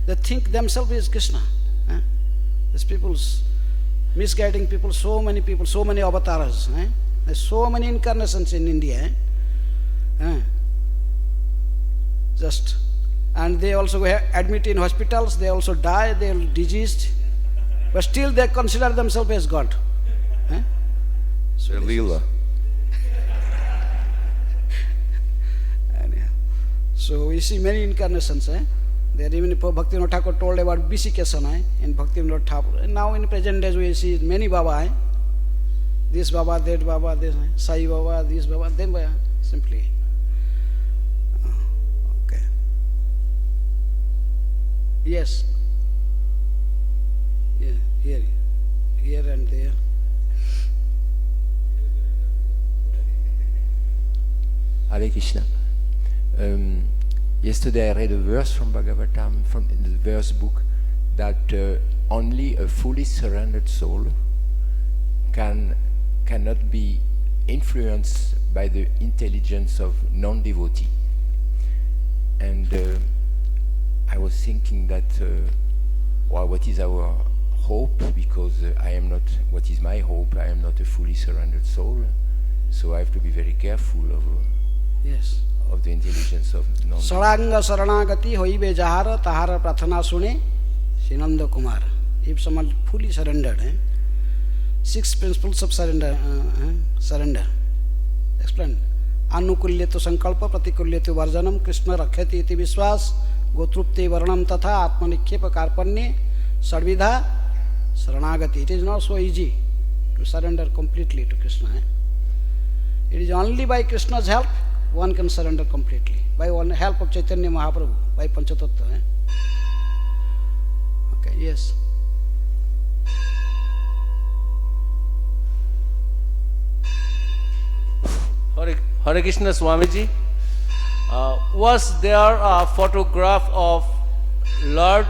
they think themselves as Krishna. These peoples, misguiding people, so many avatars. There's so many incarnations in India. And they also admit in hospitals, they also die, they are diseased, but still they consider themselves as God. So Leela. So we see many incarnations. There even Bhaktivinoda Thakur told about bisication in Bhaktivinoda Thakur. And now in present days we see many Baba. This Baba, that Baba, this Sai Baba, this Baba, then Baba, simply. Okay. Yes. Yeah, here and there. Hare Krishna. Yesterday I read a verse from Bhagavān, from the verse book, that only a fully surrendered soul cannot be influenced by the intelligence of non-devotee. And I was thinking that, what is our hope? Because I am not, what is my hope? I am not a fully surrendered soul. So I have to be very careful of yes. Of the intelligence of non-devotee. Saranga saranagati hoibe jahara tahara prathana sune Sinanda Kumar. If someone fully surrendered, 6 principles of surrender. Explain. Anukulyetu sankalpa pratikulyetu varjanam krishna rakhyati iti vishwas gotrupte varnam tatha atmanikhepa karpanye sarvidha saranagati. It is not so easy to surrender completely to Krishna. It is only by Krishna's help one can surrender completely. By one help of Chaitanya Mahaprabhu, by Panchatattva. Okay, yes. Hare Krishna Swamiji, was there a photograph of Lord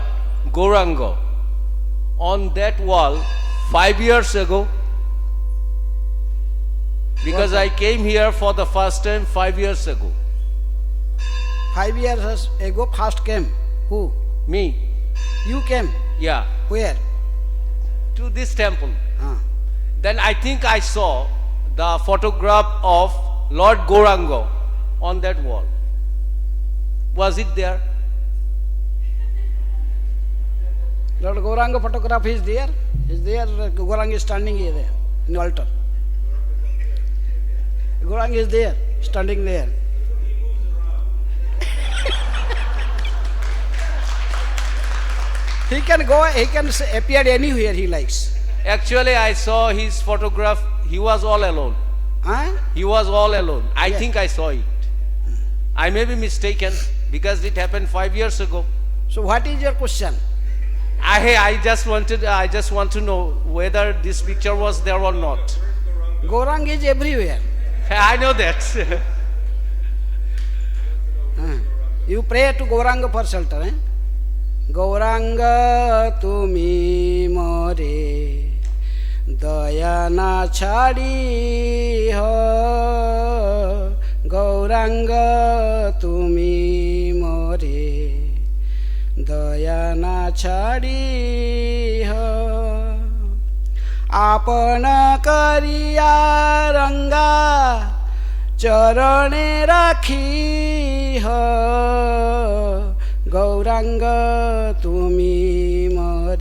Gauranga on that wall 5 years ago? Because I came here for the first time 5 years ago. 5 years ago, first came. Who? Me. You came? Yeah. Where? To this temple. Then I think I saw the photograph of Lord Gauranga on that wall. Was it there? Lord Gauranga photograph is there. Is there? Gauranga is standing here there in the altar. Gauranga is there, standing there. He can go, he can appear anywhere he likes. Actually, I saw his photograph. He was all alone. He was all alone. I think I saw it. I may be mistaken because it happened 5 years ago. So what is your question? I just want to know whether this picture was there or not. Gauranga is everywhere. I know that. You pray to Gauranga for shelter. Gauranga tumi more daya na chhadi ho. Gauranga tumi more daya na chhadi ho. Apana kariya ranga charane rakhi ho. Gauranga tumi more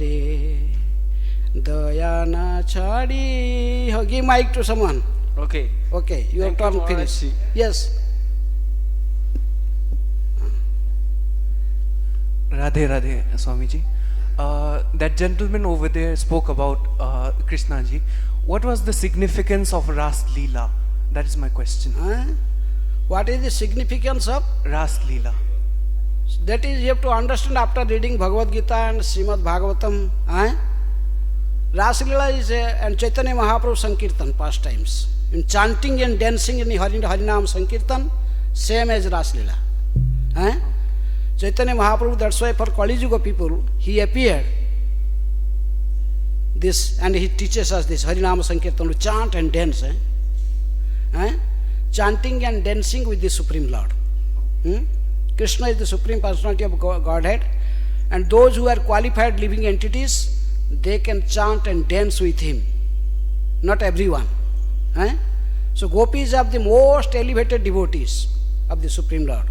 daya na chhadi ho. Give mic to someone. Okay. Okay, your turn finish. Yes. Radhe Radhe Swamiji. That gentleman over there spoke about Krishnaji. What was the significance of Ras Leela? That is my question. What is the significance of Ras Leela? That is, you have to understand after reading Bhagavad Gita and Srimad Bhagavatam. Ras Leela is and Chaitanya Mahaprabhu Sankirtan pastimes. In chanting and dancing in Harinam Sankirtan, same as Ras Leela. Chaitanya Mahaprabhu, that's why for Kali Yuga people, he appeared this, and he teaches us this Harinama Sankirtan, to chant and dance. Chanting and dancing with the Supreme Lord. Krishna is the Supreme Personality of Godhead, and those who are qualified living entities, they can chant and dance with him. Not everyone. So gopis are the most elevated devotees of the Supreme Lord.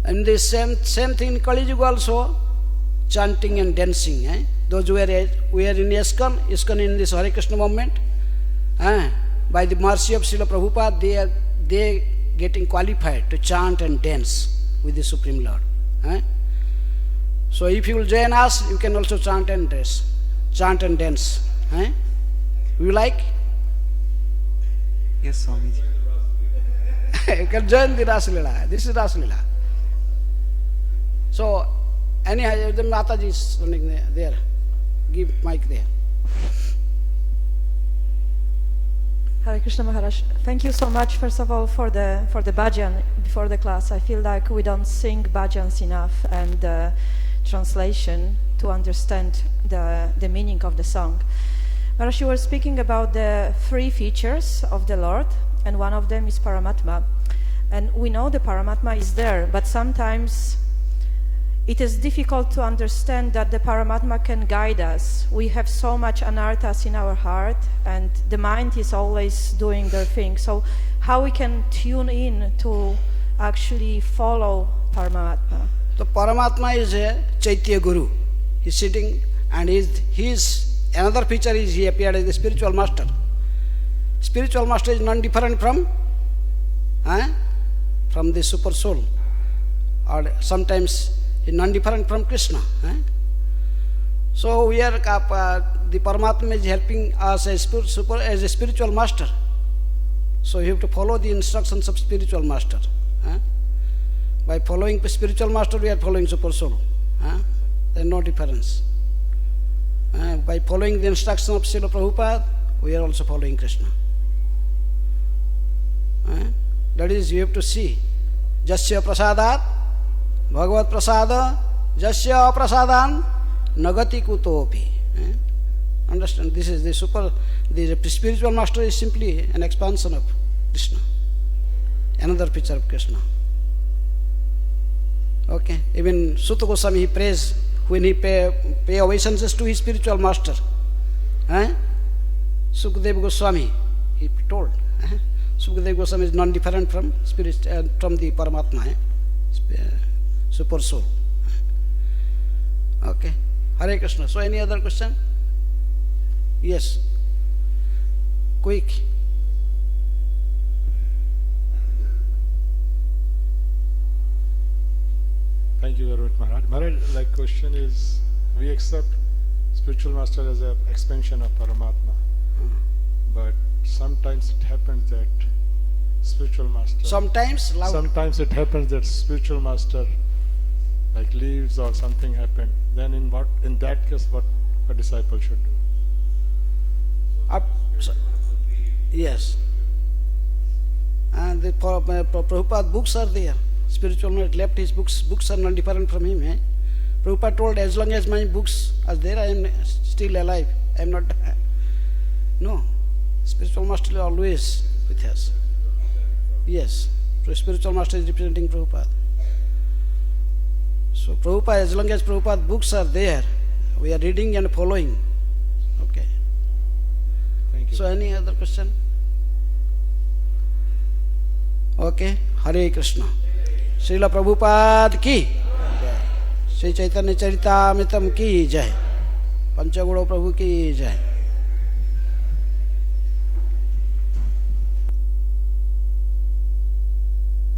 And the same thing in Kali Yuga also, chanting and dancing. Those who are in ISKCON in this Hare Krishna movement, by the mercy of Srila Prabhupada, they getting qualified to chant and dance with the Supreme Lord. So if you will join us, you can also chant and dance. Chant and dance. You like? Yes, Swamiji. You can join the Rasa Leela. This is Rasa Leela. So, anyhow, the Mataji is running there. Give mic there. Hare Krishna Maharaj, thank you so much, first of all, for the bhajan before the class. I feel like we don't sing bhajans enough, and the translation to understand the meaning of the song. Maharaj, you were speaking about the 3 features of the Lord, and one of them is Paramatma. And we know the Paramatma is there, but sometimes it is difficult to understand that the Paramatma can guide us. We have so much anarthas in our heart, and the mind is always doing their thing. So how we can tune in to actually follow Paramatma? The Paramatma is a Chaitya Guru. He's sitting, and he's another feature is he appeared as the spiritual master. Spiritual master is non-different from the super soul, or sometimes non-different from Krishna. So we are the Paramatma is helping us as a spiritual master. So you have to follow the instructions of spiritual master. By following the spiritual master, we are following super soul. There is no difference. By following the instruction of Srila Prabhupada, we are also following Krishna. That is, you have to see. Jasya prasadat Bhagavat prasada jasya prasadan nagati kutopi. Understand? This is the spiritual master is simply an expansion of Krishna. Another picture of Krishna. Okay. Even Sutta Goswami, he prays when he pay obeisances to his spiritual master. Sukadeva Goswami, he told. Sukadeva Goswami is non-different from from the Paramatma. Super soul. Okay. Hare Krishna. So any other question? Yes. Quick. Thank you very much, Maharaj. Maharaj, like question is, we accept spiritual master as an expansion of Paramatma, but sometimes it happens that spiritual master. Sometimes it happens that spiritual master like leaves or something happened. Then in that case, what a disciple should do? Yes. And the Prabhupada books are there. Spiritual man left his books. Books are not different from him. Prabhupada told, as long as my books are there, I am still alive. I am not. No. Spiritual master is always with us. Yes. So spiritual master is representing Prabhupada. So Prabhupada, as long as Prabhupada books are there, we are reading and following. Okay. Thank you. So any other question? Okay. Hare Krishna. Srila Prabhupada ki Jai. Sri Chaitanya Charitamritam ki Jai. Panchaguro Prabhu ki Jai.